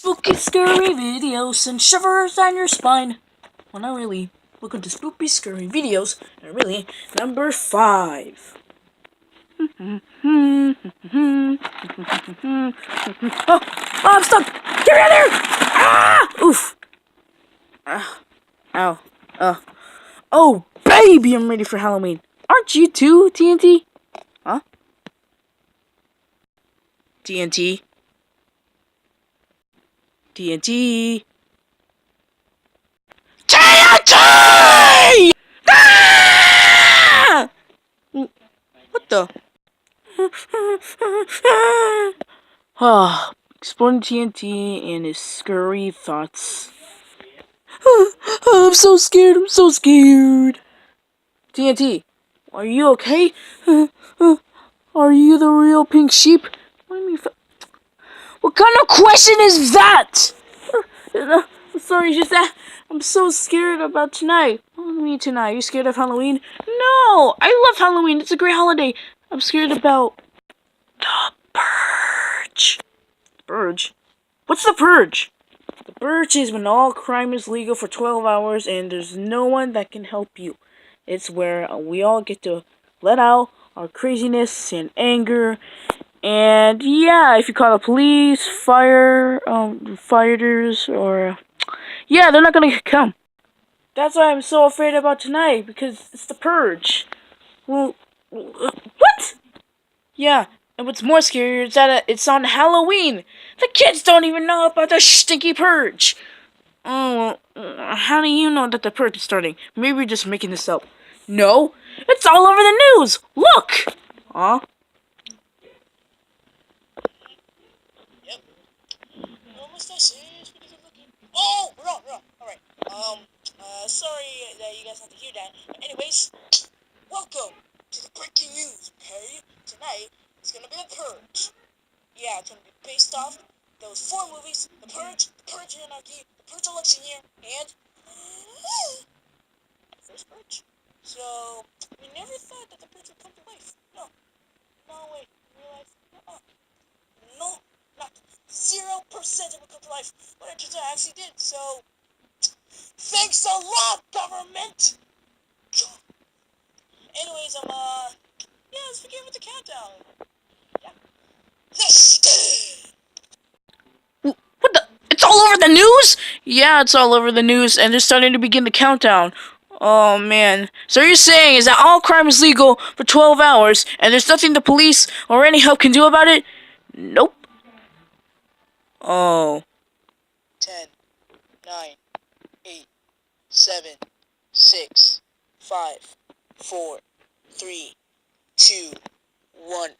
Spooky Scurry videos and shivers down your spine. Well, not really. Welcome to Spoopy Scurry videos, and really, number 5. Oh, I'm stuck! Get me out of there! Ah! Oof! Ow. Oh, baby, I'm ready for Halloween. Aren't you too, TNT? Huh? TNT? TNT? TNT! Ah! What the? Exploring TNT and his scurry thoughts. I'm so scared, TNT, are you okay? Are you the real Pink Sheep? What kind of question is that? I'm sorry, it's just that I'm so scared about tonight. What do you mean tonight? Are you scared of Halloween? No! I love Halloween. It's a great holiday. I'm scared about the Purge. Purge? What's the Purge? The Purge is when all crime is legal for 12 hours and there's no one that can help you. It's where we all get to let out our craziness and anger. And yeah, if you call the police, fighters, or yeah, they're not gonna come. That's why I'm so afraid about tonight, because it's the Purge. Well, what? Yeah, and what's more scary is that it's on Halloween. The kids don't even know about the stinky Purge. Oh, how do you know that the Purge is starting? Maybe you're just making this up. No, it's all over the news. Look. Huh? Oh, we're on. Alright. Sorry that you guys have to hear that. But anyways, welcome to the breaking news, okay? Tonight, it's gonna be the Purge. Yeah, it's gonna be based off those 4 movies, The Purge Anarchy, The Purge Election Year, and First Purge. So, we never thought that the Purge would come to life. No, wait, in real life, no, not 0% it would come to life. But it turns out I actually did, so thanks a lot, government! Anyways, yeah, let's begin with the countdown. Yeah. What the? It's all over the news? Yeah, it's all over the news, and they're starting to begin the countdown. Oh, man. So you're saying is that all crime is legal for 12 hours, and there's nothing the police or any help can do about it? Nope. Oh. 10, 9, 8, 7, 6, 5, 4, 3, 2, 1.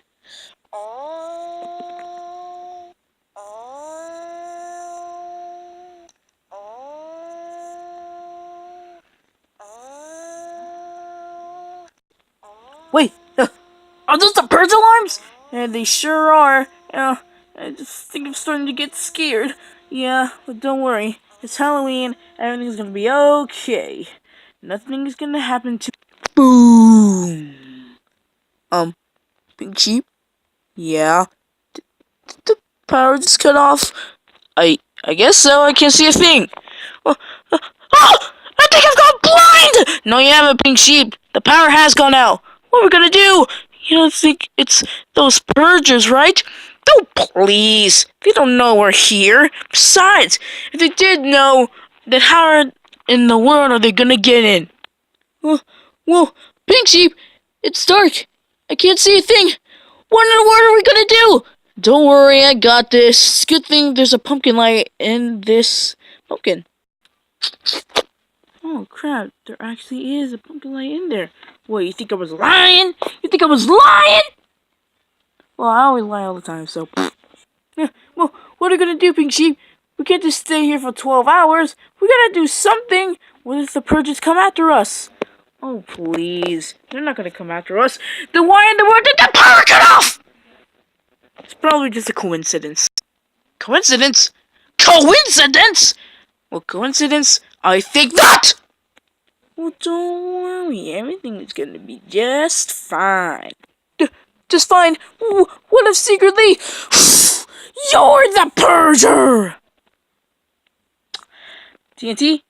Wait, are those the Purge alarms? Yeah, they sure are. I just think I'm starting to get scared. Yeah, but don't worry. It's Halloween. Everything's gonna be okay. Nothing's gonna happen to... Boom! Pink Sheep? Yeah. Did the power just cut off? I guess so. I can't see a thing. Oh! I think I've gone blind! No, you haven't, Pink Sheep. The power has gone out. What are we gonna do? You don't think it's those purgers, right? Oh, please. They don't know we're here. Besides, if they did know, then how in the world are they gonna get in? Well, Pink Sheep, it's dark. I can't see a thing. What in the world are we gonna do? Don't worry, I got this. Good thing there's a pumpkin light in this pumpkin. Oh crap, there actually is a pumpkin light in there. What, you think I was lying? You think I was lying? Well, I always lie all the time, so... Yeah, well, what are we gonna do, Pink Sheep? We can't just stay here for 12 hours. We gotta do something. What if the Purges come after us? Oh, please. They're not gonna come after us. Then why in the world did the power cut off? It's probably just a coincidence. Coincidence? Coincidence? Well, coincidence? I think not! Well, don't worry. Everything is gonna be just fine. Just fine? What if secretly... You're the Purger! TNT,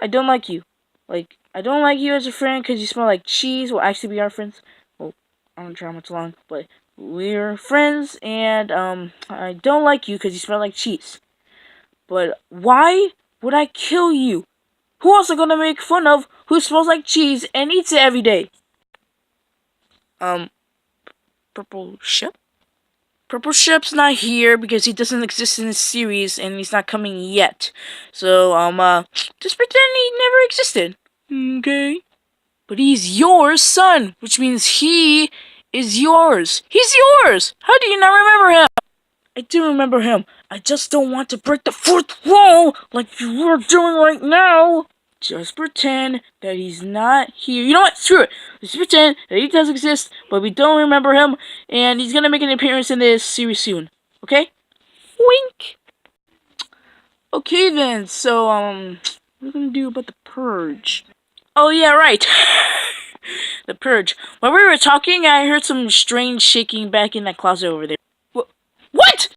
I don't like you. Like, I don't like you as a friend because you smell like cheese. We'll actually be our friends. Well, I don't try much long, but we're friends, and I don't like you because you smell like cheese. But why would I kill you? Who else are gonna make fun of who smells like cheese and eats it every day? Purple Ship? Purple Ship's not here because he doesn't exist in the series and he's not coming yet. So, just pretend he never existed. Okay? But he's your son, which means he is yours. He's yours! How do you not remember him? I do remember him. I just don't want to break the fourth wall like you are doing right now. Just pretend that he's not here. You know what? Screw it. Just pretend that he does exist, but we don't remember him, and he's gonna make an appearance in this series soon. Okay? Wink. Okay then. So what are we gonna do about the Purge? Oh yeah, right. The Purge. While we were talking, I heard some strange shaking back in that closet over there. What?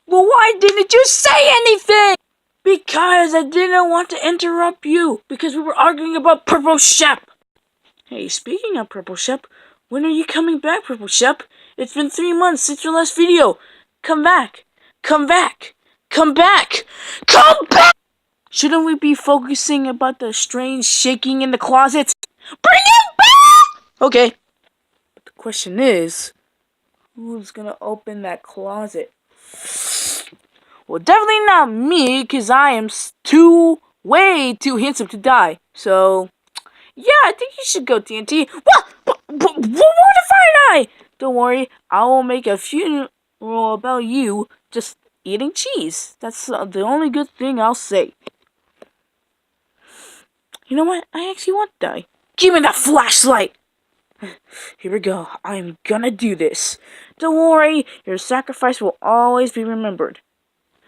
Well, why didn't you say anything? Because I didn't want to interrupt you. Because we were arguing about Purple Shep. Hey, speaking of Purple Shep, when are you coming back, Purple Shep? It's been 3 months since your last video. Come back. Come back. Come back. Come back! Shouldn't we be focusing about the strange shaking in the closet? Bring him back! Okay. But the question is, who's gonna open that closet? Well, definitely not me, because I am way too handsome to die. So, yeah, I think you should go, TNT. What mortified I? Don't worry, I will make a funeral about you just eating cheese. That's the only good thing I'll say. You know what? I actually want to die. Give me that flashlight! Here we go. I'm gonna do this. Don't worry, your sacrifice will always be remembered.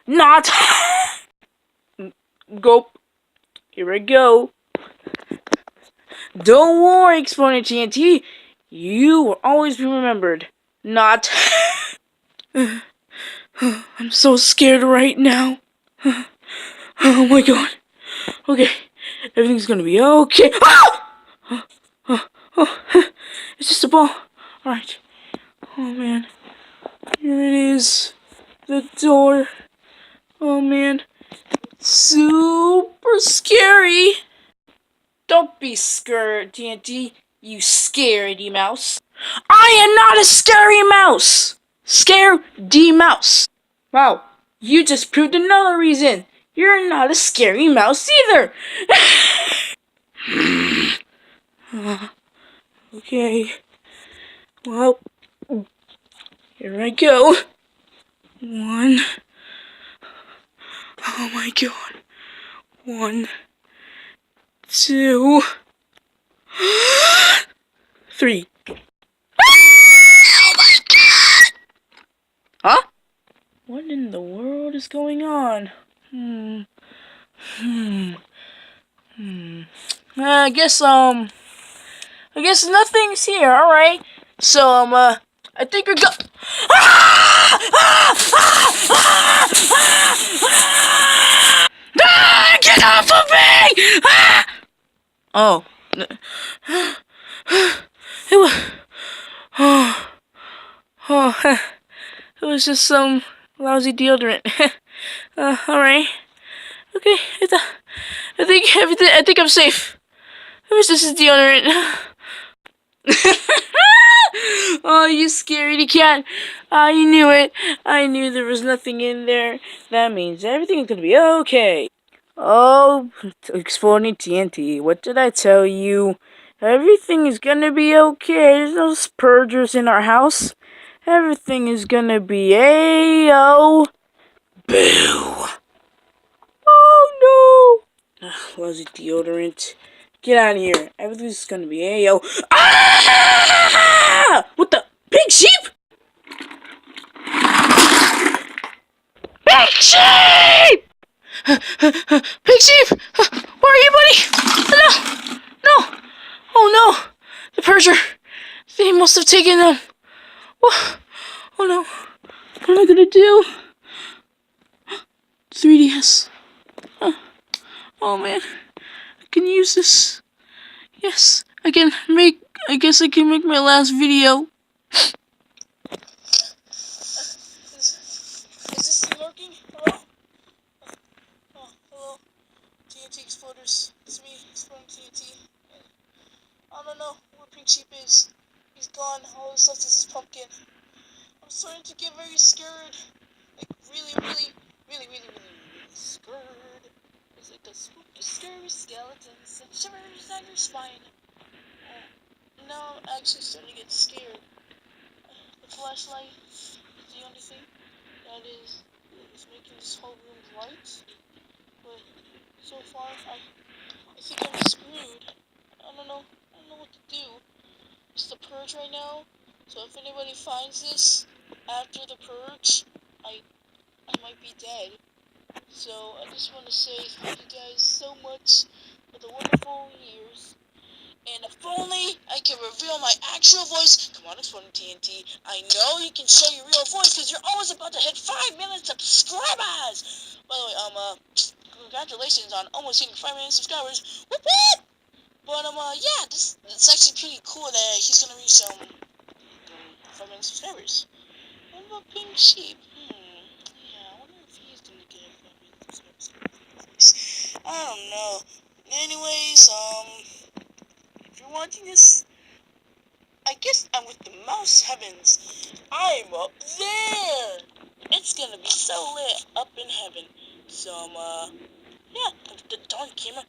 Not! Gulp. Here we go. Don't worry, ExplodingTNT. You will always be remembered. Not. I'm so scared right now. Oh my god. Okay. Everything's gonna be okay. Ah! It's just a ball. Alright. Oh man. Here it is. The door. Oh man. Super scary. Don't be scared, TNT, you scaredy mouse. I am not a scary mouse! Scaredy mouse. Wow, you just proved another reason. You're not a scary mouse either. Okay. Well, here I go. 1. Oh my god. 1, 2, 3. Oh my god! Huh? What in the world is going on? I guess nothing's here, alright. So, I think we're go- Ah! Get off of me! Ah! Oh. It was... It was just some lousy deodorant. Alright. Okay, I think I'm safe. It was just a deodorant. Oh, you scaredy cat. I knew it. I knew there was nothing in there. That means everything's gonna be okay. Oh, ExplodingTNT, what did I tell you? Everything is gonna be okay. There's no purgers in our house. Everything is gonna be A-O. Boo! Oh no! Lousy deodorant. Get out of here. Everything's gonna be A-O. Ah! What the? Pink sheep? Pink sheep! Pink sheep! Where are you, buddy? No! No! Oh no! The Purger! They must have taken them. Oh no. What am I gonna do? 3DS. Oh man, I can use this. Yes, I guess I can make my last video. Is this thing working? Hello? Oh, hello. TNT Exploders. It's me, ExplodingTNT. I don't know where Pink Sheep is. He's gone. All that's left is his pumpkin. I'm starting to get very scared. Like, really scared. It's like the spooky, scary skeletons that shivers down your spine. Now I'm actually starting to get scared. The flashlight is the only thing that is making this whole room light. But so far, I think I'm screwed. I don't know what to do. It's the purge right now, so if anybody finds this after the purge, I might be dead. So I just want to say thank you guys so much for the wonderful years. And if only I can reveal my actual voice. Come on, ExplodingTNT. I know you can show your real voice because you're almost about to hit 5 million subscribers. By the way, congratulations on almost hitting 5 million subscribers. Whoop whoop! But yeah, it's actually pretty cool that he's gonna reach 5 million subscribers. What about Pink Sheep? Yeah, I wonder if he's gonna get 5 million subscribers. I don't know. Anyways, if you're watching this, I guess I'm with the mouse heavens. I'm up there. It's gonna be so lit up in heaven. So, yeah, the darn camera.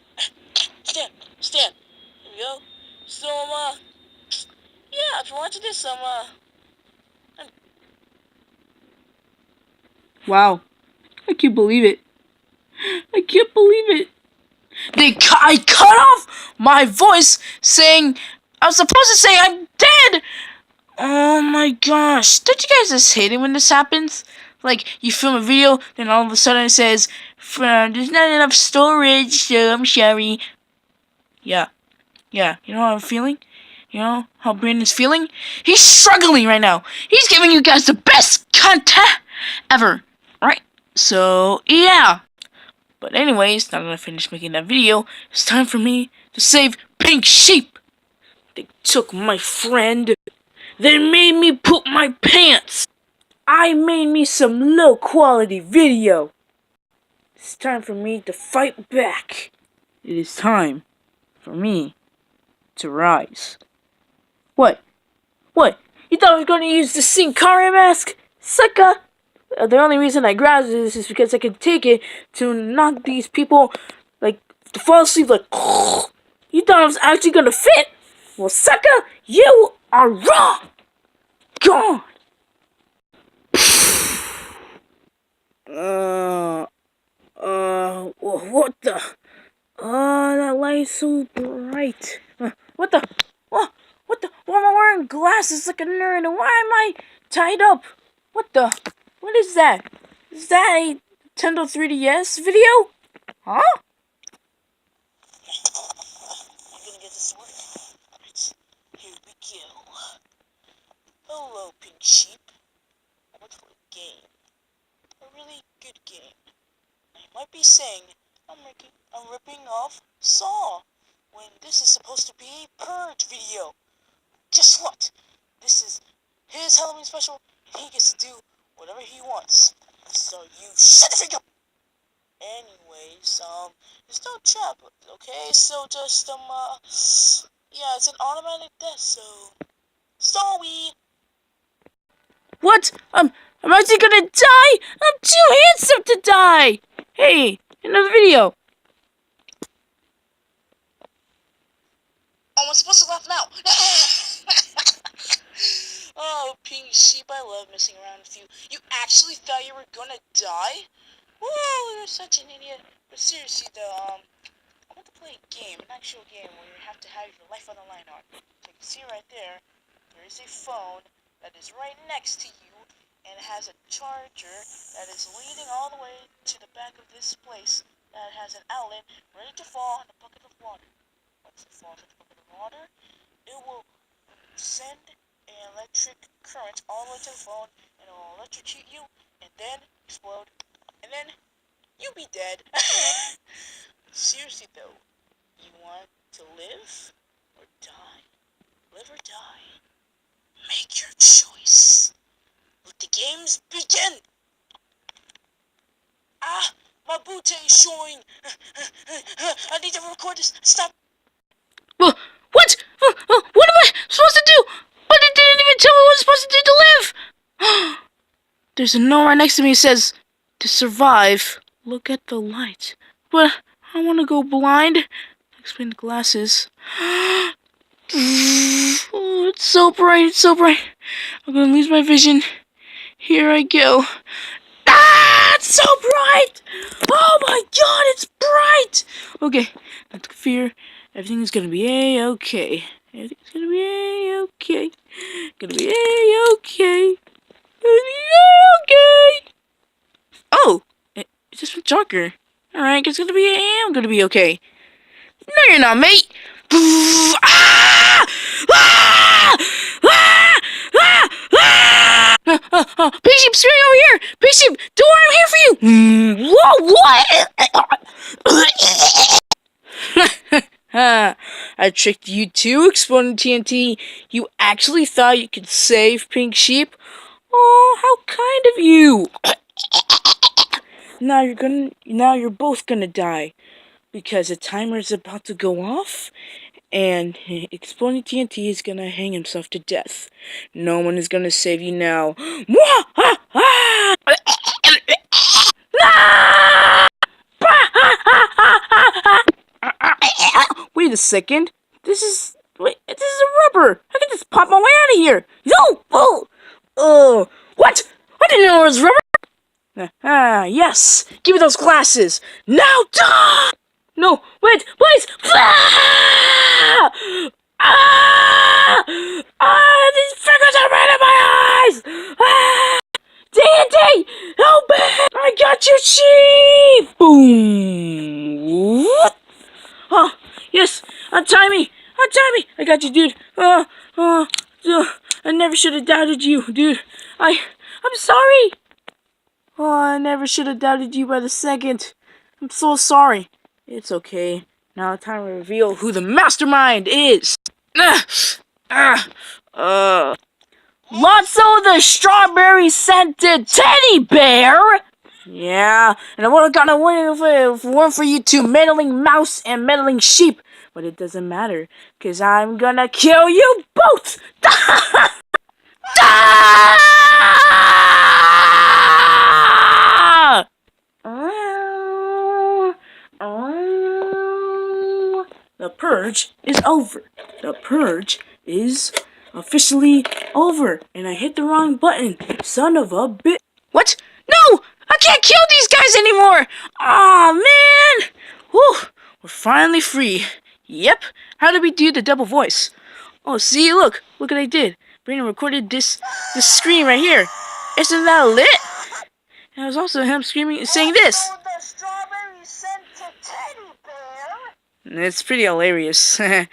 Stand. Here we go. So, yeah, if you're watching this, Wow, I can't believe it. I can't believe it. I cut off my voice saying I was supposed to say I'm dead. Oh my gosh. Don't you guys just hate it when this happens? Like, you film a video, then all of a sudden it says, there's not enough storage, so I'm sorry. Yeah. You know how I'm feeling? You know how Brandon's feeling? He's struggling right now. He's giving you guys the best content ever. Right? So, yeah. But anyways, now that I finished making that video, it's time for me to save Pink Sheep. They took my friend. They made me poop my pants. I made me some low quality video. It's time for me to fight back. It is time for me to rise. What? You thought I was going to use the Scurry mask? Sucker! The only reason I grabbed this is because I can take it to knock these people, like, to fall asleep, like, you thought I was actually going to fit? Well, sucker, you are wrong! Gone! What the? That light's so bright. What the? What the? Why am I wearing glasses like a nerd? And why am I tied up? What the? What is that? Is that a Nintendo 3DS video? Huh? I'm gonna get this one. Alright, here we go. Hello, Pink Sheep. I went for a game. A really good game. I might be saying I'm ripping off Saw when this is supposed to be a Purge video. Guess what? This is his Halloween special, and he gets to do whatever he wants. So you shut the freak up! Anyways, there's no trap, okay? So just, yeah, it's an automatic death, so... Sorry! What? I'm actually gonna die? I'm too handsome to die! Hey, another video. Oh, I'm supposed to laugh now! Oh, Pink Sheep, I love messing around with you. You actually thought you were gonna die? Woo, you're such an idiot. But seriously though, I want to play a game, an actual game where you have to have your life on the line on. So you can see right there, there is a phone that is right next to you, and it has a charger that is leading all the way to the back of this place that has an outlet ready to fall in a bucket of water. Once it falls in the bucket of water, it will send an electric current all the way to the phone, and it will electrocute you, and then explode, and then You be dead. Seriously though, you want to live or die? Live or die? Make your choice. Let the games begin. Ah, my booty is showing. I need to record this. Stop. Well, what? What am I supposed to do? But it didn't even tell me what I'm supposed to do to live. There's a note right next to me that says, to survive, look at the light. But I want to go blind. Explain the glasses. Oh, it's so bright, it's so bright. I'm gonna lose my vision. Here I go. Ah, it's so bright! Oh my god, it's bright! Okay, not to fear. Everything's gonna be A-okay. Everything's gonna be A-okay. Gonna be A-okay. Gonna be A-okay. Oh, it just went darker. Alright, it's gonna be I'm gonna be okay. No, you're not, mate. Ah! Ah! Ah! Ah! Pink Sheep, screaming over here! Pink Sheep, don't worry, I'm here for you! Whoa, what? I tricked you too, Exploding TNT. You actually thought you could save Pink Sheep? Oh, how kind of you! Now you're both gonna die. Because the timer is about to go off, and Exploding TNT is gonna hang himself to death. No one is gonna save you now. Wait a second. This is a rubber. I can just pop my way out of here. No! Oh, what? I didn't know it was rubber. Yes. Give me those glasses. Now die! No, wait, please! Ah! Ah! Ah! These fingers are right in my eyes! Ah! TNT! Help me! I got you, chief! Boom! Oh, yes! Untie me! Untie me! I got you, dude! I never should have doubted you, dude. I'm sorry! Oh, I never should have doubted you by the second. I'm so sorry. It's okay. Now time to reveal who the mastermind is. Lotso the strawberry scented teddy bear. Yeah, and I would have gotten away if it weren't for you two meddling mouse and meddling sheep. But it doesn't matter, cause I'm gonna kill you both. The purge is over. The purge is officially over. And I hit the wrong button. Son of a bitch. What? No! I can't kill these guys anymore! Aw, man! Whew. We're finally free. Yep. How did we do the double voice? Oh, see, look what I did. Brandon recorded this screen right here. Isn't that lit? And it was also him screaming, saying this. The strawberry scented teddy bear. It's pretty hilarious. Wait,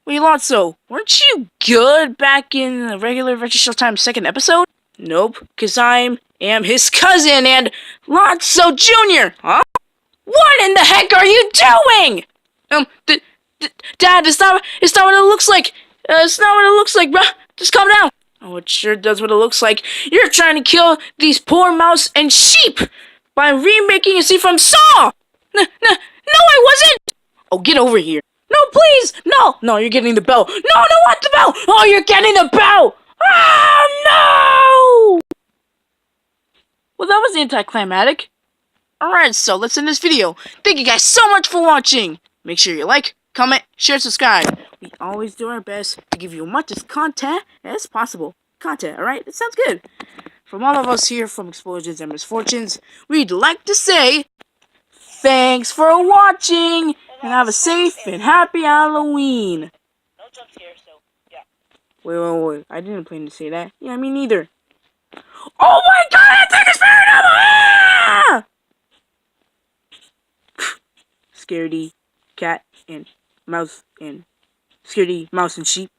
Lotso, weren't you good back in the regular Adventure Showtime second episode? Nope, cause I am his cousin and Lotso Jr. Huh? What in the heck are you doing? Dad, it's not what it looks like. It's not what it looks like, bruh. Just calm down. Oh, it sure does what it looks like. You're trying to kill these poor mouse and sheep by remaking a scene from Saw. No, I wasn't. Oh, get over here. No, please. No, you're getting the bell. No, I don't want the bell. Oh, you're getting the bell. Oh, no. Well, that was anticlimactic. Alright, so let's end this video. Thank you guys so much for watching. Make sure you like, comment, share, subscribe. We always do our best to give you as much content as possible. Alright? It sounds good. From all of us here from Explosions and Misfortunes, we'd like to say thanks for watching and have a safe and happy Halloween. No jump scares, so yeah. Wait. I didn't plan to say that. Yeah, me neither. Oh my god, that thing is paranormal! Scaredy cat and mouse and scaredy mouse and sheep.